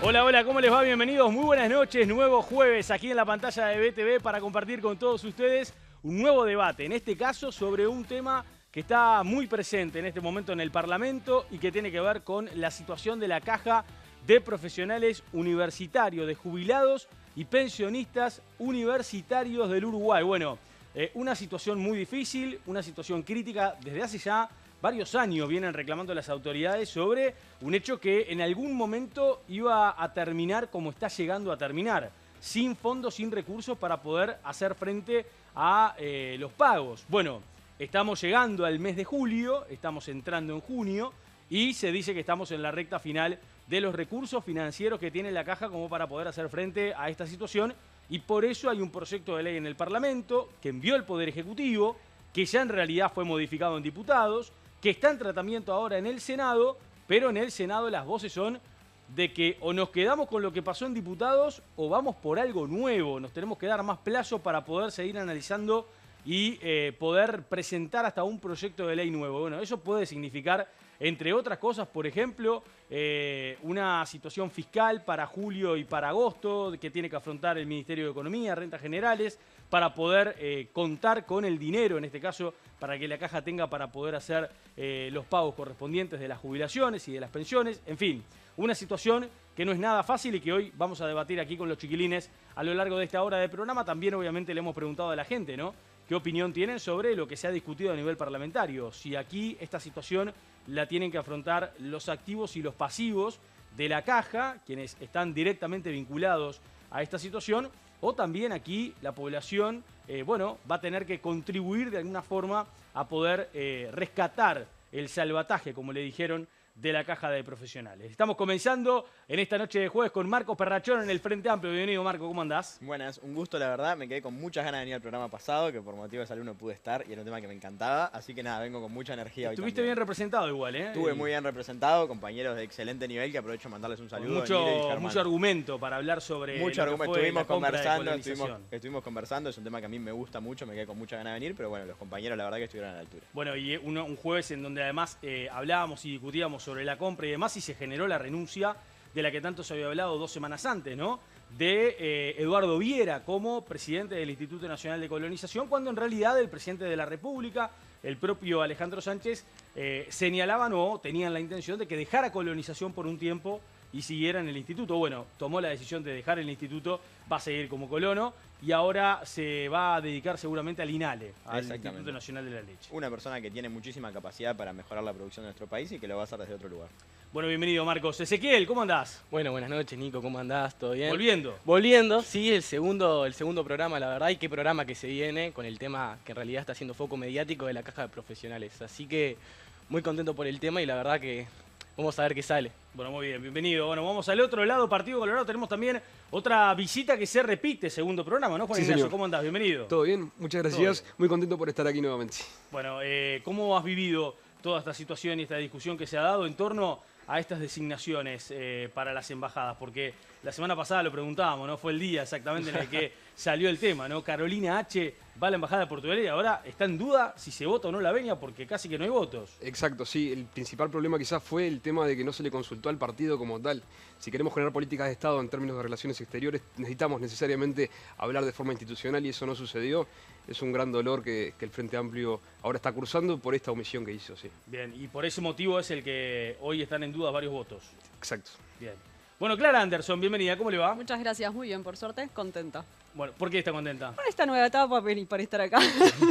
Hola, hola, ¿cómo les va? Bienvenidos, muy buenas noches, nuevo jueves aquí en la pantalla de BTV para compartir con todos ustedes un nuevo debate, en este caso sobre un tema que está muy presente en este momento en el Parlamento y que tiene que ver con la situación de la Caja de Profesionales Universitarios, de jubilados y pensionistas universitarios del Uruguay. Bueno, una situación muy difícil, una situación crítica desde hace ya varios años vienen reclamando las autoridades sobre un hecho que en algún momento iba a terminar como está llegando a terminar, sin fondos, sin recursos para poder hacer frente a los pagos. Bueno, estamos llegando al mes de julio, estamos entrando en junio y se dice que estamos en la recta final de los recursos financieros que tiene la Caja como para poder hacer frente a esta situación, y por eso hay un proyecto de ley en el Parlamento que envió el Poder Ejecutivo, que ya en realidad fue modificado en diputados, que está en tratamiento ahora en el Senado, pero en el Senado las voces son de que o nos quedamos con lo que pasó en diputados o vamos por algo nuevo. Nos tenemos que dar más plazo para poder seguir analizando y poder presentar hasta un proyecto de ley nuevo. Bueno, eso puede significar, entre otras cosas, por ejemplo, una situación fiscal para julio y para agosto que tiene que afrontar el Ministerio de Economía, Rentas Generales, para poder contar con el dinero, en este caso, para que la Caja tenga para poder hacer los pagos correspondientes de las jubilaciones y de las pensiones. En fin, una situación que no es nada fácil y que hoy vamos a debatir aquí con los chiquilines a lo largo de esta hora de programa. También, obviamente, le hemos preguntado a la gente, ¿no?, qué opinión tienen sobre lo que se ha discutido a nivel parlamentario. Si aquí esta situación la tienen que afrontar los activos y los pasivos de la Caja, quienes están directamente vinculados a esta situación, o también aquí la población, va a tener que contribuir de alguna forma a poder rescatar el salvataje, como le dijeron, de la Caja de Profesionales. Estamos comenzando en esta noche de jueves con Marcos Perrachón en el Frente Amplio. Bienvenido, Marco, ¿cómo andás? Buenas, un gusto, la verdad. Me quedé con muchas ganas de venir al programa pasado, que por motivo de salud no pude estar y era un tema que me encantaba. Así que nada, vengo con mucha energía hoy. Estuviste bien representado igual, ¿eh? Estuve muy bien representado, compañeros de excelente nivel, que aprovecho de mandarles un saludo. Mucho argumento para hablar sobre mucho argumento. Estuvimos conversando, es un tema que a mí me gusta mucho, me quedé con mucha ganas de venir, pero bueno, los compañeros la verdad que estuvieron a la altura. Bueno, y un jueves en donde además hablábamos y discutíamos sobre la compra y demás, y se generó la renuncia de la que tanto se había hablado 2 semanas antes, ¿no?, de Eduardo Viera como presidente del Instituto Nacional de Colonización, cuando en realidad el presidente de la República, el propio Alejandro Sánchez, señalaban o tenían la intención de que dejara Colonización por un tiempo y siguiera en el instituto. Bueno, tomó la decisión de dejar el instituto, va a seguir como colono y ahora se va a dedicar seguramente al INALE, al Instituto Nacional de la Leche. Una persona que tiene muchísima capacidad para mejorar la producción de nuestro país y que lo va a hacer desde otro lugar. Bueno, bienvenido, Marcos. Ezequiel, ¿cómo andás? Bueno, buenas noches, Nico, ¿cómo andás? ¿Todo bien? Volviendo, sí, el segundo programa, la verdad, y qué programa que se viene con el tema que en realidad está haciendo foco mediático de la Caja de Profesionales. Así que muy contento por el tema y la verdad que vamos a ver qué sale. Bueno, muy bien, bienvenido. Bueno, vamos al otro lado, Partido Colorado. Tenemos también otra visita que se repite, segundo programa, ¿no, Juan Ignacio? ¿Cómo andás? Bienvenido. Todo bien, muchas gracias. Muy contento por estar aquí nuevamente. Bueno, ¿cómo has vivido toda esta situación y esta discusión que se ha dado en torno a estas designaciones para las embajadas? Porque la semana pasada lo preguntábamos, ¿no? Fue el día exactamente en el que salió el tema, ¿no? Carolina H. va a la embajada de Portugal y ahora está en duda si se vota o no la venia porque casi que no hay votos. Exacto, sí. El principal problema quizás fue el tema de que no se le consultó al partido como tal. Si queremos generar políticas de Estado en términos de relaciones exteriores, necesitamos necesariamente hablar de forma institucional y eso no sucedió. Es un gran dolor que el Frente Amplio ahora está cursando por esta omisión que hizo, sí. Bien, y por ese motivo es el que hoy están en duda varios votos. Exacto. Bien. Bueno, Clara Anderson, bienvenida, ¿cómo le va? Muchas gracias, muy bien, por suerte, contenta. Bueno, ¿por qué está contenta? Por esta nueva etapa, para estar acá.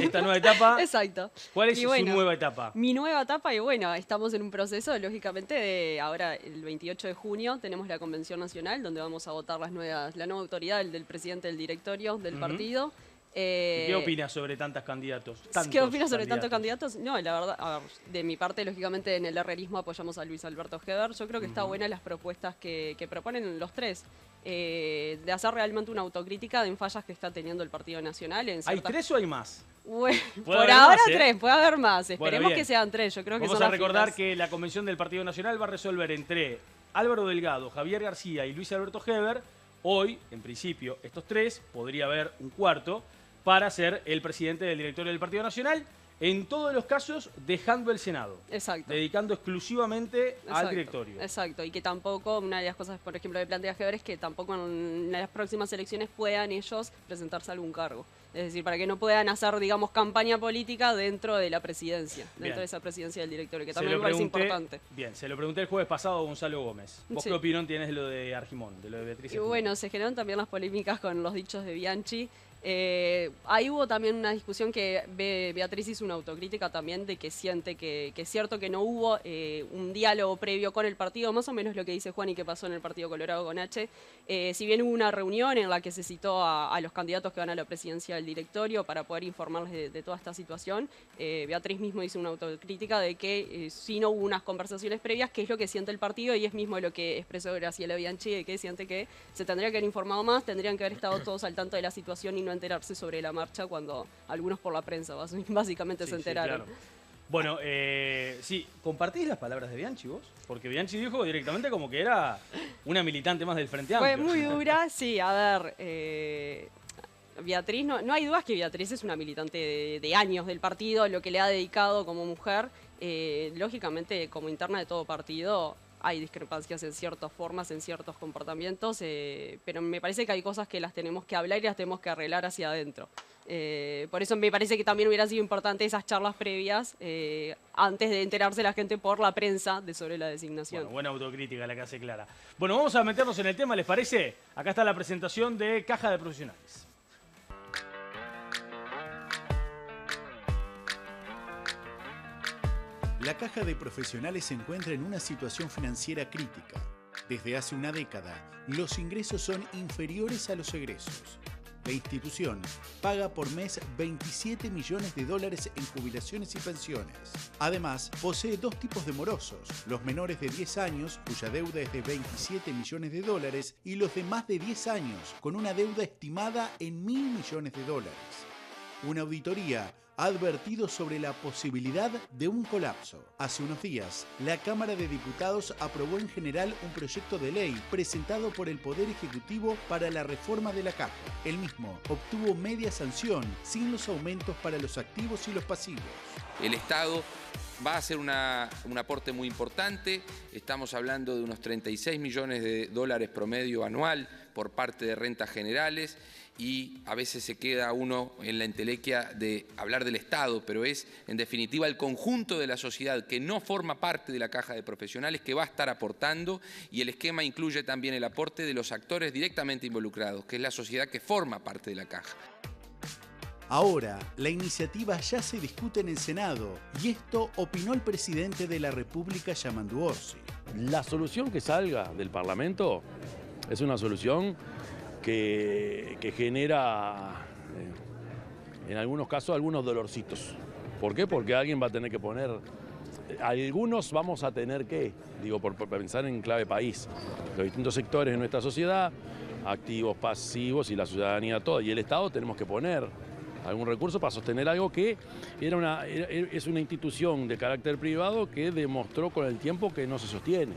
¿Esta nueva etapa? Exacto. ¿Cuál es su nueva etapa? Mi nueva etapa, y bueno, estamos en un proceso, lógicamente, de ahora, el 28 de junio, tenemos la Convención Nacional, donde vamos a votar la nueva autoridad, el del presidente del directorio del partido. ¿Qué opinas sobre tantos candidatos? ¿Qué opinas sobre tantos candidatos? No, la verdad, a ver, de mi parte, lógicamente, en el herrerismo apoyamos a Luis Alberto Heber. Yo creo que está buena las propuestas que proponen los tres. De hacer realmente una autocrítica en fallas que está teniendo el Partido Nacional. ¿Hay 3 o hay más? Bueno, por ahora 3, puede haber más. Esperemos que sean 3. Yo creo que vamos a recordar que la Convención del Partido Nacional va a resolver entre Álvaro Delgado, Javier García y Luis Alberto Heber. Hoy, en principio, estos 3, podría haber un cuarto para ser el presidente del directorio del Partido Nacional. En todos los casos, dejando el Senado. Exacto. Dedicando exclusivamente al Exacto, directorio. Exacto, y que tampoco, una de las cosas, por ejemplo, que plantea Heber es que tampoco en las próximas elecciones puedan ellos presentarse a algún cargo. Es decir, para que no puedan hacer, digamos, campaña política dentro de la presidencia, dentro de esa presidencia del directorio, que también me parece importante. Bien, se lo pregunté el jueves pasado a Gonzalo Gómez. ¿Vos Sí. qué opinión tienes de lo de Argimón, de lo de Beatriz Y Argimón? bueno, se generaron también las polémicas con los dichos de Bianchi. Ahí hubo también una discusión que Beatriz hizo una autocrítica también de que siente que es cierto que no hubo un diálogo previo con el partido, más o menos lo que dice Juan y que pasó en el Partido Colorado con H. Si bien hubo una reunión en la que se citó a los candidatos que van a la presidencia del directorio para poder informarles de toda esta situación, Beatriz mismo hizo una autocrítica de que sí no hubo unas conversaciones previas, que es lo que siente el partido y es mismo lo que expresó Graciela Bianchi, de que siente que se tendría que haber informado más, tendrían que haber estado todos al tanto de la situación y no enterarse sobre la marcha cuando algunos por la prensa básicamente Sí, se enteraron. Sí, claro. Bueno, sí, ¿compartís las palabras de Bianchi vos? Porque Bianchi dijo directamente como que era una militante más del Frente Amplio. Fue muy dura, sí, a ver, Beatriz, no hay dudas que Beatriz es una militante de años del partido, lo que le ha dedicado como mujer, lógicamente como interna de todo partido hay discrepancias en ciertas formas, en ciertos comportamientos, pero me parece que hay cosas que las tenemos que hablar y las tenemos que arreglar hacia adentro. Por eso me parece que también hubiera sido importante esas charlas previas antes de enterarse la gente por la prensa sobre la designación. Bueno, buena autocrítica la que hace Clara. Bueno, vamos a meternos en el tema, ¿les parece? Acá está la presentación de Caja de Profesionales. La Caja de Profesionales se encuentra en una situación financiera crítica. Desde hace una década, los ingresos son inferiores a los egresos. La institución paga por mes $27 millones en jubilaciones y pensiones. Además, posee dos tipos de morosos, los menores de 10 años, cuya deuda es de $27 millones, y los de más de 10 años, con una deuda estimada en $1.000 millones. Una auditoría ha advertido sobre la posibilidad de un colapso. Hace unos días, la Cámara de Diputados aprobó en general un proyecto de ley presentado por el Poder Ejecutivo para la reforma de la Caja. El mismo obtuvo media sanción, sin los aumentos para los activos y los pasivos. El Estado va a hacer un aporte muy importante. Estamos hablando de unos $36 millones promedio anual por parte de rentas generales, y a veces se queda uno en la entelequia de hablar del Estado, pero es en definitiva el conjunto de la sociedad que no forma parte de la Caja de Profesionales que va a estar aportando, y el esquema incluye también el aporte de los actores directamente involucrados, que es la sociedad que forma parte de la Caja. Ahora, la iniciativa ya se discute en el Senado, y esto opinó el presidente de la República, Yamandu Orsi. La solución que salga del Parlamento es una solución que genera, en algunos casos, algunos dolorcitos. ¿Por qué? Porque alguien va a tener que poner, algunos vamos a tener que, digo, por pensar en clave país, los distintos sectores de nuestra sociedad, activos, pasivos y la ciudadanía toda, y el Estado tenemos que poner algún recurso para sostener algo que es una institución de carácter privado que demostró con el tiempo que no se sostiene.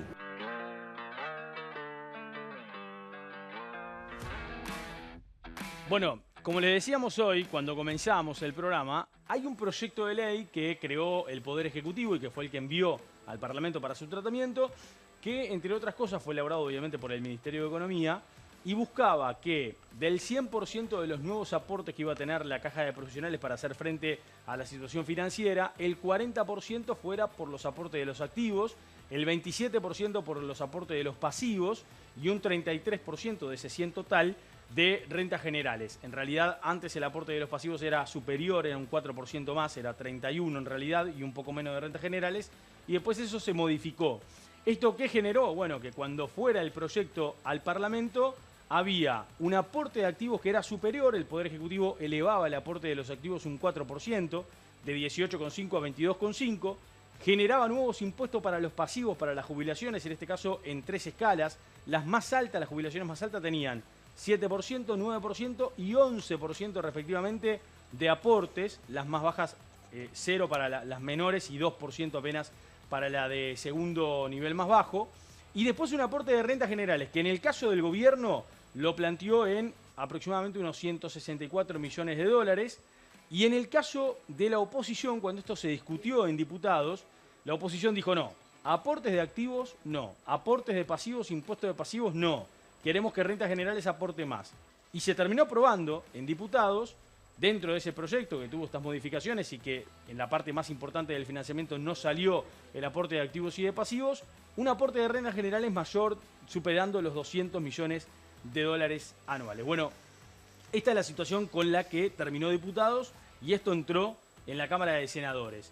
Bueno, como les decíamos hoy, cuando comenzamos el programa, hay un proyecto de ley que creó el Poder Ejecutivo y que fue el que envió al Parlamento para su tratamiento, que, entre otras cosas, fue elaborado obviamente por el Ministerio de Economía y buscaba que del 100% de los nuevos aportes que iba a tener la Caja de Profesionales para hacer frente a la situación financiera, el 40% fuera por los aportes de los activos, el 27% por los aportes de los pasivos y un 33% de ese 100 total de rentas generales. En realidad, antes el aporte de los pasivos era superior, era un 4% más, era 31 en realidad, y un poco menos de rentas generales, y después eso se modificó. ¿Esto qué generó? Bueno, que cuando fuera el proyecto al Parlamento, había un aporte de activos que era superior, el Poder Ejecutivo elevaba el aporte de los activos un 4%, de 18,5 a 22,5%, generaba nuevos impuestos para los pasivos, para las jubilaciones, en este caso en 3 escalas. Las más altas, las jubilaciones más altas tenían 7%, 9% y 11% respectivamente de aportes, las más bajas 0 para las menores y 2% apenas para la de segundo nivel más bajo. Y después un aporte de rentas generales, que en el caso del gobierno lo planteó en aproximadamente unos $164 millones, Y en el caso de la oposición, cuando esto se discutió en diputados, la oposición dijo no. Aportes de activos, no. Aportes de pasivos, impuestos de pasivos, no. Queremos que Rentas Generales aporte más. Y se terminó aprobando en diputados, dentro de ese proyecto que tuvo estas modificaciones y que en la parte más importante del financiamiento no salió el aporte de activos y de pasivos, un aporte de Rentas Generales mayor, superando los 200 millones de dólares anuales. Bueno, esta es la situación con la que terminó diputados y esto entró en la Cámara de Senadores.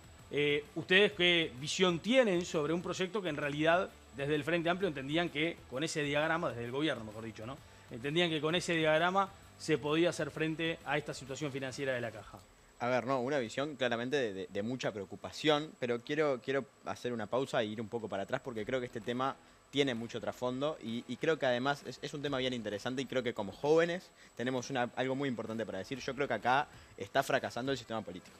¿Ustedes qué visión tienen sobre un proyecto que en realidad desde el Frente Amplio entendían que con ese diagrama, desde el gobierno mejor dicho, ¿no? Entendían que con ese diagrama se podía hacer frente a esta situación financiera de la Caja? A ver, no, una visión claramente de mucha preocupación, pero quiero hacer una pausa e ir un poco para atrás porque creo que este tema tiene mucho trasfondo y creo que además es un tema bien interesante y creo que como jóvenes tenemos algo muy importante para decir. Yo creo que acá está fracasando el sistema político,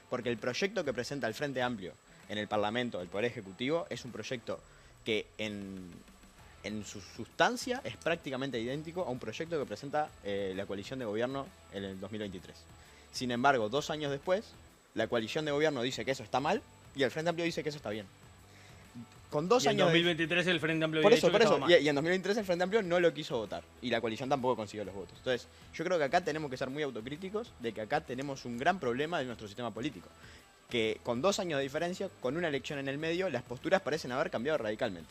porque el proyecto que presenta el Frente Amplio en el Parlamento, el Poder Ejecutivo, es un proyecto que en su sustancia es prácticamente idéntico a un proyecto que presenta la coalición de gobierno en el 2023. Sin embargo, 2 años después, la coalición de gobierno dice que eso está mal y el Frente Amplio dice que eso está bien. Con 2 años. En 2023 el Frente Amplio por había eso, dicho que estaba mal. y en 2023 el Frente Amplio no lo quiso votar y la coalición tampoco consiguió los votos. Entonces, yo creo que acá tenemos que ser muy autocríticos de que acá tenemos un gran problema de nuestro sistema político. Que con 2 años de diferencia, con una elección en el medio, las posturas parecen haber cambiado radicalmente.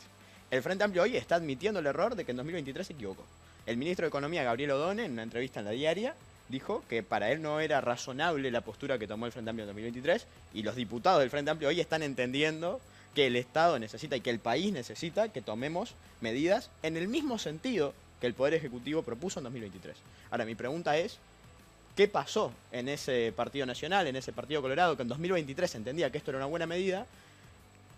El Frente Amplio hoy está admitiendo el error de que en 2023 se equivocó. El ministro de Economía, Gabriel Odone, en una entrevista en La Diaria, dijo que para él no era razonable la postura que tomó el Frente Amplio en 2023 y los diputados del Frente Amplio hoy están entendiendo que el Estado necesita y que el país necesita que tomemos medidas en el mismo sentido que el Poder Ejecutivo propuso en 2023. Ahora, mi pregunta es, ¿qué pasó en ese Partido Nacional, en ese Partido Colorado, que en 2023 entendía que esto era una buena medida,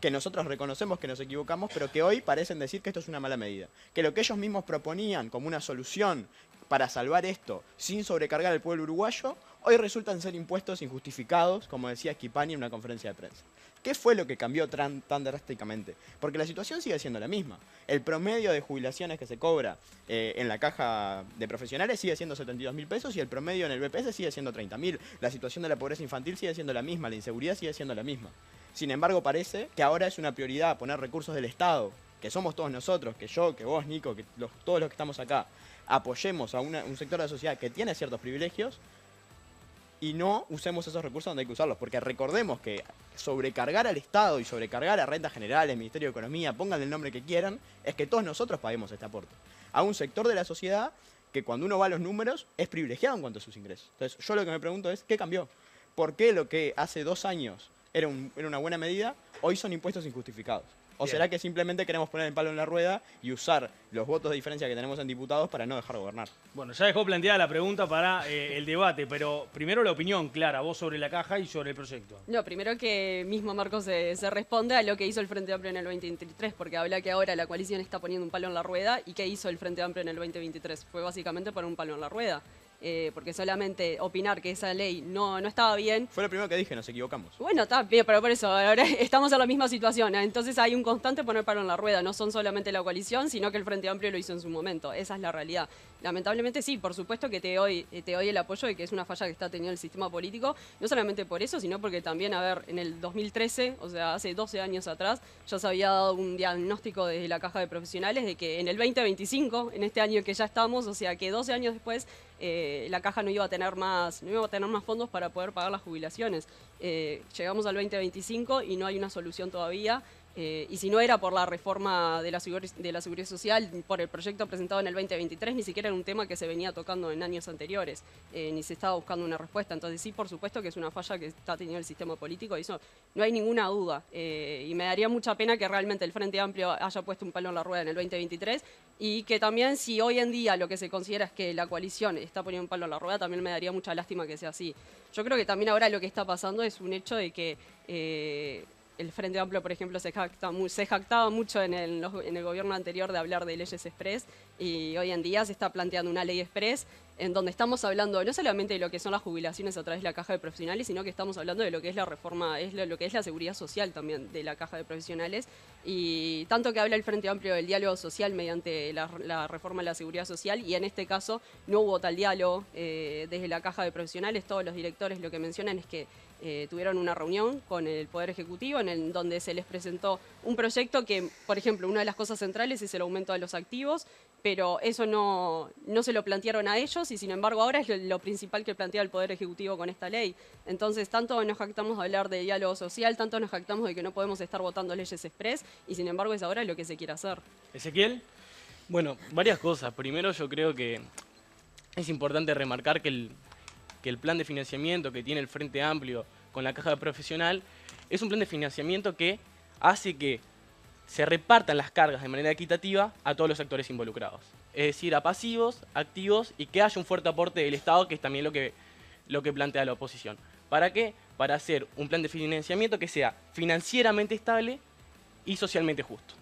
que nosotros reconocemos que nos equivocamos, pero que hoy parecen decir que esto es una mala medida? Que lo que ellos mismos proponían como una solución para salvar esto sin sobrecargar al pueblo uruguayo, hoy resultan ser impuestos injustificados, como decía Schipani en una conferencia de prensa. ¿Qué fue lo que cambió tan drásticamente? Porque la situación sigue siendo la misma. El promedio de jubilaciones que se cobra en la caja de profesionales sigue siendo 72.000 pesos y el promedio en el BPS sigue siendo 30.000. La situación de la pobreza infantil sigue siendo la misma, la inseguridad sigue siendo la misma. Sin embargo, parece que ahora es una prioridad poner recursos del Estado, que somos todos nosotros, que yo, que vos, Nico, que todos los que estamos acá, apoyemos a un sector de la sociedad que tiene ciertos privilegios y no usemos esos recursos donde hay que usarlos. Porque recordemos que sobrecargar al Estado y sobrecargar a Rentas Generales, Ministerio de Economía, pónganle el nombre que quieran, es que todos nosotros paguemos este aporte a un sector de la sociedad que cuando uno va a los números es privilegiado en cuanto a sus ingresos. Entonces yo lo que me pregunto es, ¿qué cambió? ¿Por qué lo que hace 2 años era una buena medida, hoy son impuestos injustificados? ¿O Bien. será que simplemente queremos poner el palo en la rueda y usar los votos de diferencia que tenemos en diputados para no dejar gobernar? Bueno, ya dejó planteada la pregunta para el debate, pero primero la opinión clara, vos sobre la Caja y sobre el proyecto. No, primero que mismo Marcos se responde a lo que hizo el Frente Amplio en el 2023, porque habla que ahora la coalición está poniendo un palo en la rueda y qué hizo el Frente Amplio en el 2023. Fue básicamente poner un palo en la rueda. Porque solamente opinar que esa ley no estaba bien. Fue lo primero que dije, nos equivocamos. Bueno, está bien, pero por eso ahora estamos en la misma situación. Entonces hay un constante poner palo en la rueda. No son solamente la coalición, sino que el Frente Amplio lo hizo en su momento. Esa es la realidad. Lamentablemente sí, por supuesto que te doy el apoyo de que es una falla que está teniendo el sistema político. No solamente por eso, sino porque también, a ver, en el 2013, o sea, hace 12 años atrás, ya se había dado un diagnóstico desde la Caja de Profesionales de que en el 2025, en este año que ya estamos, o sea, que 12 años después, la Caja no iba a tener más fondos para poder pagar las jubilaciones. Llegamos al 2025 y no hay una solución todavía. Y si no era por la reforma de la Seguridad Social, por el proyecto presentado en el 2023, ni siquiera era un tema que se venía tocando en años anteriores, ni se estaba buscando una respuesta. Entonces sí, por supuesto que es una falla que está teniendo el sistema político, y eso no hay ninguna duda. Y me daría mucha pena que realmente el Frente Amplio haya puesto un palo en la rueda en el 2023, y que también, si hoy en día lo que se considera es que la coalición está poniendo un palo en la rueda, también me daría mucha lástima que sea así. Yo creo que también ahora lo que está pasando es un hecho de que el Frente Amplio, por ejemplo, se jactaba mucho en el gobierno anterior de hablar de leyes express, y hoy en día se está planteando una ley express en donde estamos hablando no solamente de lo que son las jubilaciones a través de la caja de profesionales, sino que estamos hablando de lo que es la reforma, lo que es la seguridad social también de la caja de profesionales. Y tanto que habla el Frente Amplio del diálogo social mediante la reforma de la seguridad social, y en este caso no hubo tal diálogo desde la caja de profesionales. Todos los directores lo que mencionan es que tuvieron una reunión con el Poder Ejecutivo en donde se les presentó un proyecto que, por ejemplo, una de las cosas centrales es el aumento de los activos, pero eso no se lo plantearon a ellos, y sin embargo ahora es lo principal que plantea el Poder Ejecutivo con esta ley. Entonces, tanto nos jactamos de hablar de diálogo social, tanto nos jactamos de que no podemos estar votando leyes express, y sin embargo es ahora lo que se quiere hacer. Ezequiel. Bueno, varias cosas. Primero, yo creo que es importante remarcar que el plan de financiamiento que tiene el Frente Amplio con la caja de profesional es un plan de financiamiento que hace que se repartan las cargas de manera equitativa a todos los actores involucrados. Es decir, a pasivos, activos, y que haya un fuerte aporte del Estado, que es también lo que plantea la oposición. ¿Para qué? Para hacer un plan de financiamiento que sea financieramente estable y socialmente justo.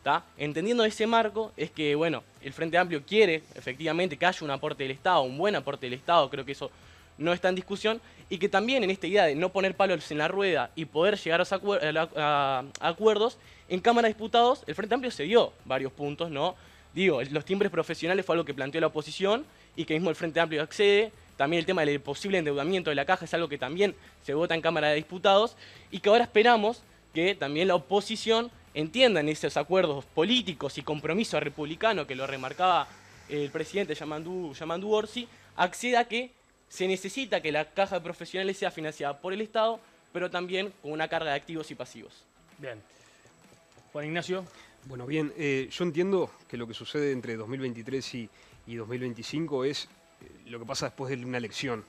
¿Tá? Entendiendo ese marco, es que bueno, el Frente Amplio quiere efectivamente que haya un aporte del Estado, un buen aporte del Estado, creo que eso no está en discusión, y que también en esta idea de no poner palos en la rueda y poder llegar a acuerdos, en Cámara de Diputados el Frente Amplio se dio varios puntos, ¿no? Digo, los timbres profesionales fue algo que planteó la oposición y que mismo el Frente Amplio accede. También el tema del posible endeudamiento de la caja es algo que también se vota en Cámara de Diputados, y que ahora esperamos que también la oposición entienda en esos acuerdos políticos y compromiso republicano que lo remarcaba el presidente Yamandu Orsi, acceda a que se necesita que la caja de profesionales sea financiada por el Estado, pero también con una carga de activos y pasivos. Bien. Juan Ignacio. Bueno, bien, yo entiendo que lo que sucede entre 2023 y 2025 es lo que pasa después de una elección.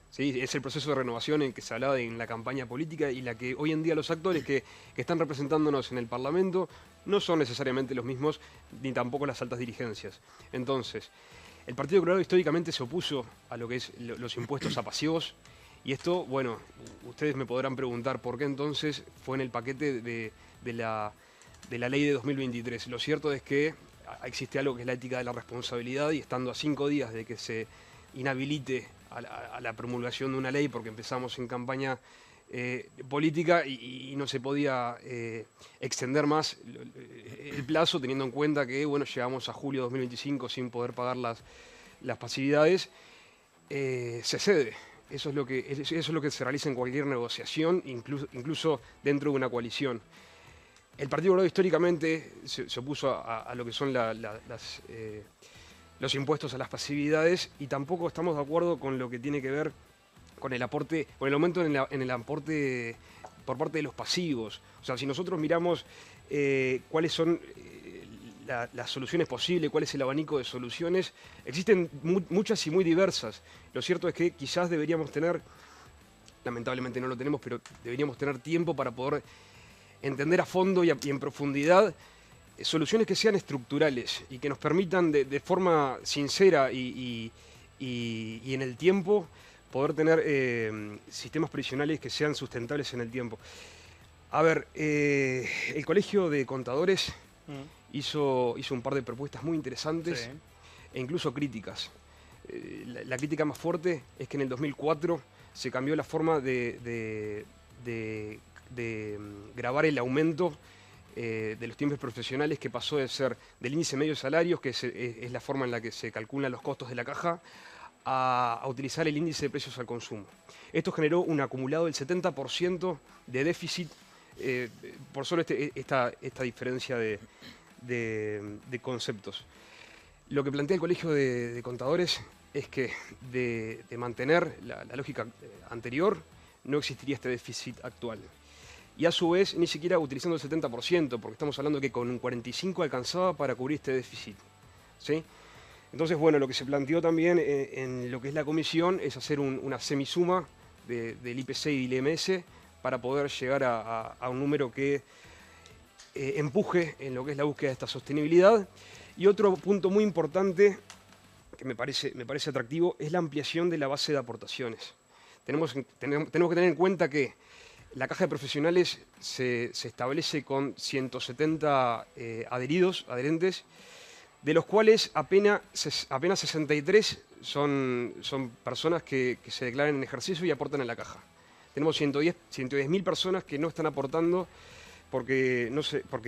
¿Sí? Es el proceso de renovación en que se hablaba en la campaña política, y la que hoy en día los actores que están representándonos en el Parlamento no son necesariamente los mismos, ni tampoco las altas dirigencias. Entonces, el Partido Colorado históricamente se opuso a lo que es los impuestos a pasivos, y esto, bueno, ustedes me podrán preguntar por qué entonces fue en el paquete de la ley de 2023. Lo cierto es que existe algo que es la ética de la responsabilidad, y estando a 5 días de que se inhabilite a la promulgación de una ley, porque empezamos en campaña política y no se podía extender más el plazo, teniendo en cuenta que bueno, llegamos a julio de 2025 sin poder pagar las pasividades, se cede. Eso es lo que se realiza en cualquier negociación, incluso dentro de una coalición. El Partido Colorado históricamente se opuso a lo que son los impuestos a las pasividades, y tampoco estamos de acuerdo con lo que tiene que ver con el aporte, con el aumento en el aporte por parte de los pasivos. O sea, si nosotros miramos cuáles son las soluciones posibles, cuál es el abanico de soluciones, existen muchas y muy diversas. Lo cierto es que quizás deberíamos tener, lamentablemente no lo tenemos, pero deberíamos tener tiempo para poder entender a fondo y en profundidad soluciones que sean estructurales y que nos permitan de forma sincera y en el tiempo poder tener sistemas previsionales que sean sustentables en el tiempo. A ver, el Colegio de Contadores hizo un par de propuestas muy interesantes, sí, e incluso críticas. La crítica más fuerte es que en el 2004 se cambió la forma de grabar el aumento de los timbres profesionales, que pasó de ser del índice medio de salarios, que es la forma en la que se calculan los costos de la caja, a utilizar el índice de precios al consumo. Esto generó un acumulado del 70% de déficit por solo esta diferencia de conceptos. Lo que plantea el Colegio de Contadores es que de mantener la lógica anterior no existiría este déficit actual. Y a su vez, ni siquiera utilizando el 70%, porque estamos hablando que con un 45% alcanzaba para cubrir este déficit, ¿sí? Entonces, bueno, lo que se planteó también en lo que es la comisión es hacer una semisuma del IPC y del IMS para poder llegar a un número que empuje en lo que es la búsqueda de esta sostenibilidad. Y otro punto muy importante que me parece atractivo es la ampliación de la base de aportaciones. Tenemos que tener en cuenta que La caja de profesionales se establece con 170 adherentes, de los cuales apenas 63 son personas que se declaran en ejercicio y aportan a la caja. Tenemos 110.000 personas que no están aportando porque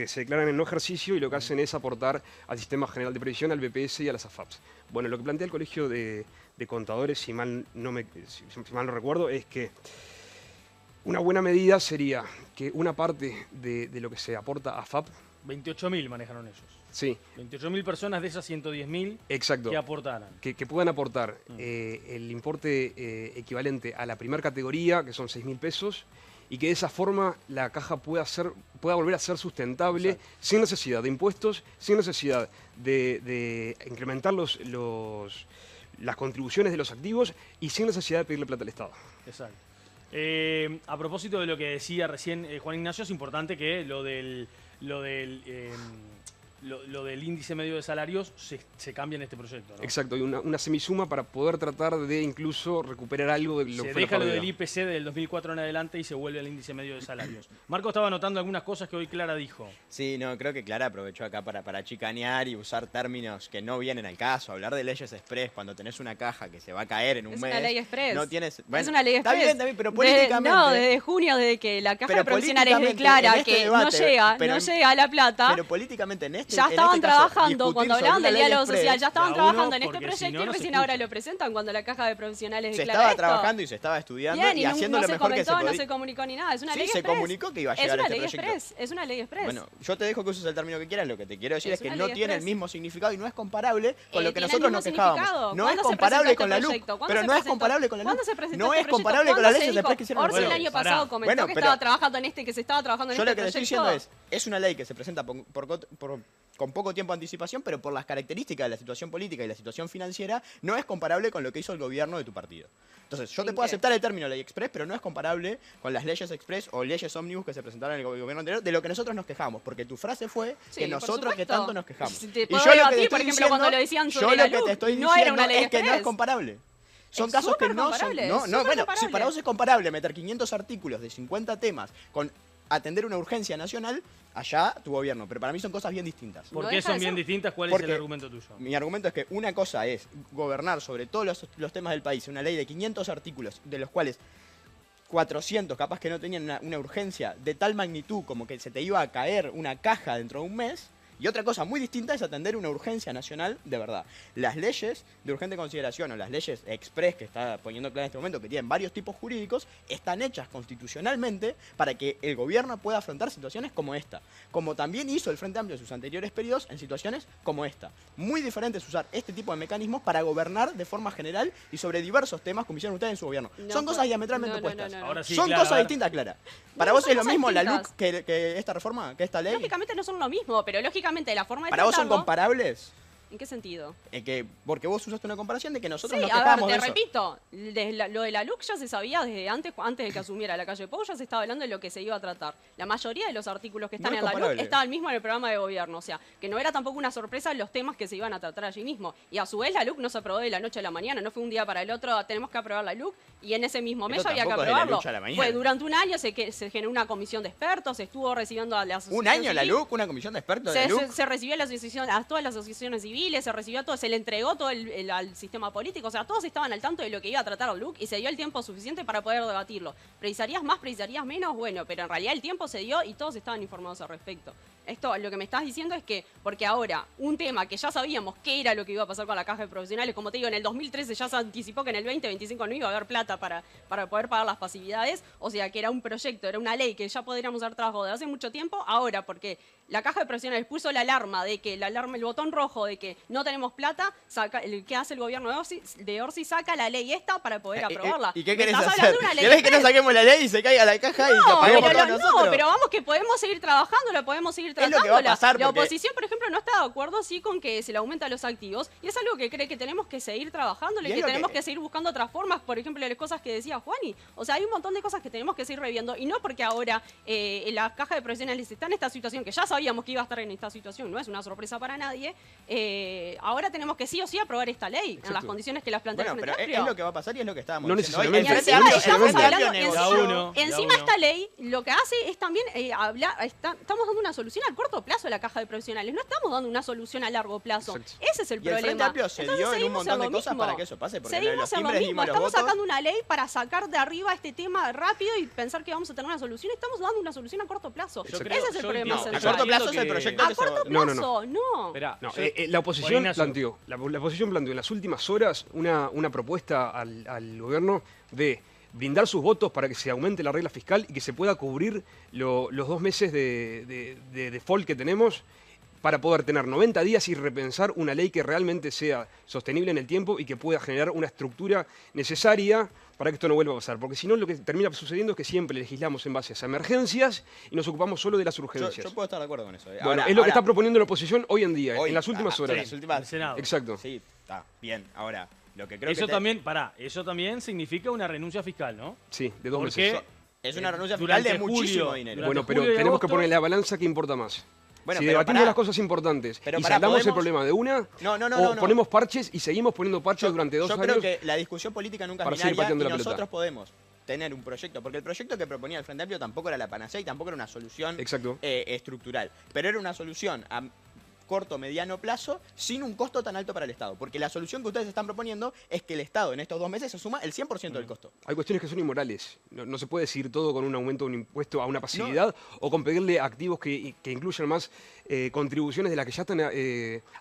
se declaran en no ejercicio y lo que hacen es aportar al Sistema General de Previsión, al BPS y a las AFAPs. Bueno, lo que plantea el Colegio de Contadores, si mal no recuerdo, es que una buena medida sería que una parte de lo que se aporta a AFAP... 28.000 manejaron ellos. Sí. 28.000 personas de esas 110.000 que aportaran. Que puedan aportar el importe equivalente a la primera categoría, que son 6.000 pesos, y que de esa forma la caja pueda volver a ser sustentable. Exacto. Sin necesidad de impuestos, sin necesidad de incrementar las contribuciones de los activos y sin necesidad de pedirle plata al Estado. Exacto. A propósito de lo que decía recién Juan Ignacio, es importante que lo del índice medio de salarios se cambia en este proyecto, ¿no? Exacto, hay una semisuma para poder tratar de incluso recuperar algo de lo que fue la Se deja lo del IPC del 2004 en adelante y se vuelve al índice medio de salarios. Marco estaba anotando algunas cosas que hoy Clara dijo. Sí, no, creo que Clara aprovechó acá para chicanear y usar términos que no vienen al caso. Hablar de leyes express cuando tenés una caja que se va a caer en un mes. Es una ley express. No tienes, bueno, es una ley express. Está bien, pero políticamente... No, desde junio, desde que la caja de profesionales declara que no llega la plata. Pero políticamente en este ya estaban trabajando cuando hablaban del diálogo express, social, ya estaban trabajando en este si proyecto no, y no recién ahora lo presentan cuando la caja de profesionales se declara estaba esto. trabajando y se estaba estudiando. Bien, y haciendo lo mejor que se podía. No se comunicó ni nada, es una ley express. Sí, se comunicó que iba a llegar este proyecto. Es una ley express. Bueno, yo te dejo que uses el término que quieras, lo que te quiero decir es que no tiene express. el mismo significado y no es comparable con lo que ¿Tiene nosotros el nos mismo quejábamos. significado? No es ¿Cuándo se comparable presentó con la este LUC, proyecto? pero no es comparable con la LUC. ¿Cuándo se presentó No este es proyecto? comparable con las ¿Cuándo leyes se después que hicieron Orsi el el año pasado comentó Bueno, que pero- estaba trabajando en que se estaba trabajando en Yo este lo que te estoy proyecto. diciendo es una ley que se presenta con poco tiempo de anticipación, pero por las características de la situación política y la situación financiera, no es comparable con lo que hizo el gobierno de tu partido. Entonces, yo te puedo aceptar el término ley express, pero no es comparable con las leyes express o leyes ómnibus que se presentaron en el gobierno anterior, de lo que nosotros nos quejamos, porque tu frase fue Sí, que por nosotros que supuesto. tanto nos quejamos. Te Y puedo yo lo que debatir, te por estoy ejemplo, diciendo, cuando lo decían yo sobre lo la que te LUC, estoy no era diciendo una ley es que no es express. comparable. Son Es casos que súper no son... comparable, No, súper bueno, si comparable. para vos es comparable meter 500 artículos de 50 temas con atender una urgencia nacional, allá tu gobierno. Pero para mí son cosas bien distintas. ¿Por No qué deja son de bien ser. distintas? ¿Cuál es Porque el argumento tuyo? Mi argumento es que una cosa es gobernar sobre todos los temas del país, una ley de 500 artículos, de los cuales 400 capaz que no tenían una urgencia de tal magnitud como que se te iba a caer una caja dentro de un mes. Y otra cosa muy distinta es atender una urgencia nacional de verdad. Las leyes de urgente consideración o las leyes express que está poniendo Clara en este momento, que tienen varios tipos jurídicos, están hechas constitucionalmente para que el gobierno pueda afrontar situaciones como esta. Como también hizo el Frente Amplio en sus anteriores periodos en situaciones como esta. Muy diferente es usar este tipo de mecanismos para gobernar de forma general y sobre diversos temas como hicieron ustedes en su gobierno. No, Son cosas diametralmente opuestas. Ahora sí, Son Clara, cosas a ver. distintas, Clara. ¿Para No, vos son es lo cosas mismo la distintas. LUC que esta reforma, que esta ley? Lógicamente no son lo mismo, pero lógicamente la forma de ¿Para vos son tratarlo- comparables? ¿En qué sentido? Porque vos usaste una comparación de que nosotros Sí, nos a ver, quejábamos te de eso. repito, lo de la LUC ya se sabía desde antes de que asumiera la calle Pou, ya se estaba hablando de lo que se iba a tratar. La mayoría de los artículos que están No es en la LUC comparable. estaban mismo en el programa de gobierno, o sea, que no era tampoco una sorpresa los temas que se iban a tratar allí mismo. Y a su vez la LUC no se aprobó de la noche a la mañana, no fue un día para el otro, tenemos que aprobar la LUC, y en ese mismo mes Eso ya había que tampoco es de la aprobarlo. noche a la mañana. Fue durante un año, se generó una comisión de expertos, estuvo recibiendo a la asociación ¿Un año la civil. LUC? ¿Una comisión de expertos de la LUC? Se recibió a todas las asociaciones civiles, se recibió a todos, se le entregó todo al sistema político, o sea, todos estaban al tanto de lo que iba a tratar el LUC y se dio el tiempo suficiente para poder debatirlo. ¿Precisarías más, precisarías menos? Bueno, pero en realidad el tiempo se dio y todos estaban informados al respecto. Esto, lo que me estás diciendo es que, porque ahora, un tema que ya sabíamos qué era lo que iba a pasar con la caja de profesionales, como te digo, en el 2013 ya se anticipó que en el 2025 no iba a haber plata para poder pagar las pasividades, o sea, que era un proyecto, era una ley que ya podríamos haber trabajado desde hace mucho tiempo, ahora, porque la caja de profesionales puso la alarma de que, el botón rojo de que no tenemos plata, ¿qué hace el gobierno de Orsi? Saca la ley esta para poder aprobarla. ¿Y qué Me querés estás hacer? hablando de una ley ¿Querés que no express. saquemos la ley y se caiga la caja y la paguemos todos nosotros? No, pero vamos que podemos seguir trabajando, la podemos seguir es lo que va a pasar. La porque- oposición, por ejemplo, no está de acuerdo sí con que se le aumenta los activos y es algo que cree que tenemos que seguir trabajando Y y es que lo tenemos que- que seguir buscando otras formas, por ejemplo, las cosas que decía Juani. O sea, hay un montón de cosas que tenemos que seguir reviendo y no porque ahora la caja de profesionales está en esta situación, que ya sabíamos que iba a estar en esta situación, no es una sorpresa para nadie, ahora tenemos que sí o sí aprobar esta ley en las Exacto. condiciones que las plantea Bueno, el pero Frente es Amplio. lo que va a pasar y es lo que estábamos No diciendo hoy. necesariamente. Y El Frente encima Amplio- estamos el Frente Amplio hablando, negoció- Da uno. encima esta ley lo que hace es también hablar, estamos dando una solución a corto plazo a la caja de profesionales, no estamos dando una solución a largo plazo. Exacto. Ese es el Y el problema. Frente Amplio se Entonces dio en un seguimos montón de lo cosas mismo. para que eso pase, porque lo de Seguimos los en lo timbres mismo, dimos los estamos votos. sacando una ley para sacar de arriba este tema rápido y pensar que vamos a tener una solución, estamos dando una solución a corto plazo. Yo Ese creo- es el yo problema No, a central. corto plazo es entiendo el que- proyecto A que se corto votó. No, no, plazo, no. Esperá, No, yo- la oposición Ignacio. planteó, la oposición planteó en las últimas horas una propuesta al gobierno de brindar sus votos para que se aumente la regla fiscal y que se pueda cubrir los 2 meses de default que tenemos para poder tener 90 días y repensar una ley que realmente sea sostenible en el tiempo y que pueda generar una estructura necesaria para que esto no vuelva a pasar. Porque si no, lo que termina sucediendo es que siempre legislamos en base a emergencias y nos ocupamos solo de las urgencias. Yo puedo estar de acuerdo con eso. Bueno, es lo que está proponiendo la oposición hoy en día, hoy, en las últimas en horas. las últimas- El Senado. Exacto. Sí, está bien. Ahora, lo que creo Eso que también, eso también significa una renuncia fiscal, ¿no? Sí, de 2 Porque meses. es una renuncia fiscal durante de muchísimo julio, dinero. durante Bueno, pero julio y tenemos que agosto- poner en la balanza qué importa más. Bueno, si pero debatimos pará. las cosas importantes Pero y pará, saldamos el podemos- problema de una, No, no, no, o no, no. ponemos parches y seguimos poniendo parches durante 2 Yo años. creo que la discusión política nunca para es seguir binaria pateando y la pelota. nosotros podemos tener un proyecto, porque el proyecto que proponía el Frente Amplio tampoco era la panacea y tampoco era una solución Exacto. estructural, pero era una solución a corto, mediano plazo, sin un costo tan alto para el Estado. Porque la solución que ustedes están proponiendo es que el Estado en estos 2 meses se suma el 100% del costo. Hay cuestiones que son inmorales. No se puede decir todo con un aumento de un impuesto a una pasividad o con pedirle activos que incluyan más contribuciones de las que ya están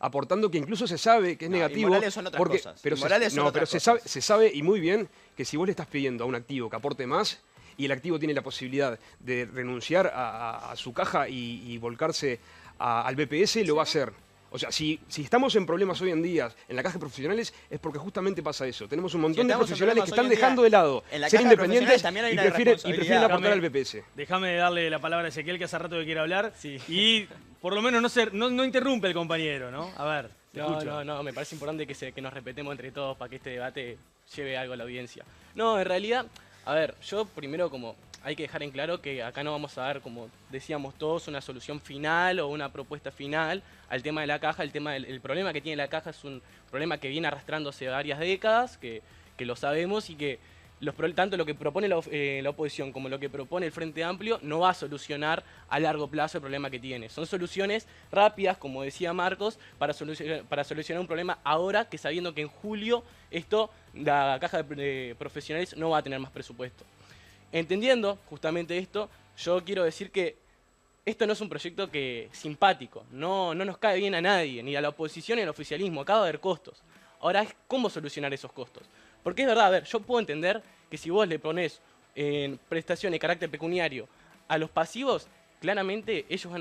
aportando, que incluso se sabe que es No, negativo. inmorales son otras cosas. Pero Inmorales son otras se cosas. sabe y muy bien que si vos le estás pidiendo a un activo que aporte más y el activo tiene la posibilidad de renunciar a su caja y volcarse al BPS, lo va a hacer. O sea, si estamos en problemas hoy en día en la caja de profesionales es porque justamente pasa eso. Tenemos un montón de estamos en profesionales que problemas hoy están en día, dejando de lado en la ser caja de independientes profesionales también hay y una prefieren responsabilidad. aportar al BPS. Déjame darle la palabra a Ezequiel, que hace rato que quiere hablar. Sí. Y por lo menos no interrumpe el compañero, ¿no? A ver, te escucho. No, me parece importante que nos respetemos entre todos para que este debate lleve algo a la audiencia. No, en realidad, a ver, yo primero como hay que dejar en claro que acá no vamos a dar, como decíamos todos, una solución final o una propuesta final al tema de la caja. El problema que tiene la caja es un problema que viene arrastrándose varias décadas, que lo sabemos y que tanto lo que propone la oposición como lo que propone el Frente Amplio no va a solucionar a largo plazo el problema que tiene. Son soluciones rápidas, como decía Marcos, para solucionar un problema ahora, que sabiendo que en julio la caja de profesionales no va a tener más presupuesto. Entendiendo justamente esto, yo quiero decir que esto no es un proyecto simpático, no nos cae bien a nadie, ni a la oposición ni al oficialismo, acá va a haber costos. Ahora es cómo solucionar esos costos. Porque es verdad, a ver, yo puedo entender que si vos le ponés prestaciones de carácter pecuniario a los pasivos, claramente ellos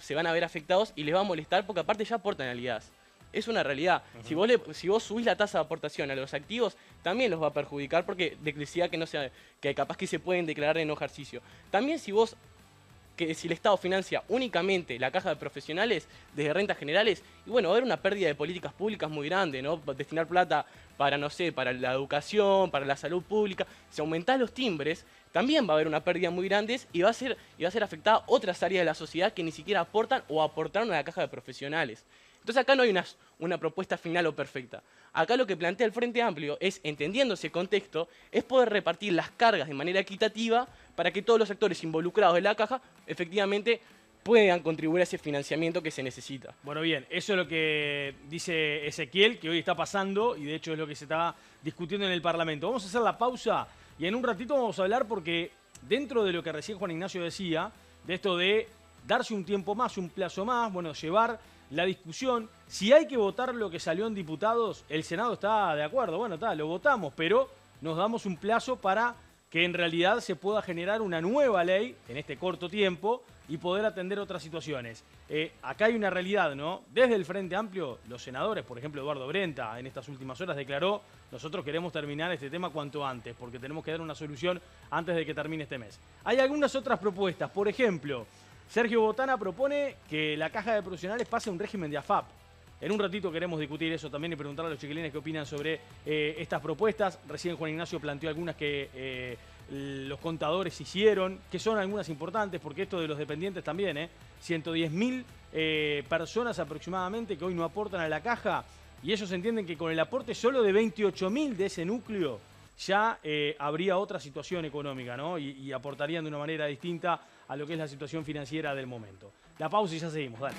se van a ver afectados y les va a molestar porque aparte ya aportan al IAS. Es una realidad. Si vos subís la tasa de aportación a los activos, también los va a perjudicar porque decía que capaz que se pueden declarar en no ejercicio. También si el Estado financia únicamente la caja de profesionales desde rentas generales, y bueno, va a haber una pérdida de políticas públicas muy grande, ¿no? Destinar plata para, no sé, para la educación, para la salud pública. Si aumentás los timbres, también va a haber una pérdida muy grande y va a ser afectada otras áreas de la sociedad que ni siquiera aportan o aportaron a la caja de profesionales. Entonces acá no hay una propuesta final o perfecta. Acá lo que plantea el Frente Amplio es, entendiendo ese contexto, es poder repartir las cargas de manera equitativa para que todos los actores involucrados en la caja efectivamente puedan contribuir a ese financiamiento que se necesita. Bueno, bien, eso es lo que dice Ezequiel, que hoy está pasando y de hecho es lo que se está discutiendo en el Parlamento. Vamos a hacer la pausa y en un ratito vamos a hablar porque dentro de lo que recién Juan Ignacio decía, de esto de darse un tiempo más, un plazo más, bueno, llevar la discusión, si hay que votar lo que salió en diputados, el Senado está de acuerdo, bueno, lo votamos, pero nos damos un plazo para que en realidad se pueda generar una nueva ley en este corto tiempo y poder atender otras situaciones. Acá hay una realidad, ¿no? Desde el Frente Amplio, los senadores, por ejemplo, Eduardo Brenta, en estas últimas horas declaró, nosotros queremos terminar este tema cuanto antes, porque tenemos que dar una solución antes de que termine este mes. Hay algunas otras propuestas, por ejemplo, Sergio Botana propone que la caja de profesionales pase a un régimen de AFAP. En un ratito queremos discutir eso también y preguntarle a los chiquilines qué opinan sobre estas propuestas. Recién Juan Ignacio planteó algunas que los contadores hicieron, que son algunas importantes, porque esto de los dependientes también, 110.000 personas aproximadamente que hoy no aportan a la caja, y ellos entienden que con el aporte solo de 28.000 de ese núcleo ya habría otra situación económica, ¿no? Y aportarían de una manera distinta a lo que es la situación financiera del momento. La pausa y ya seguimos, dale.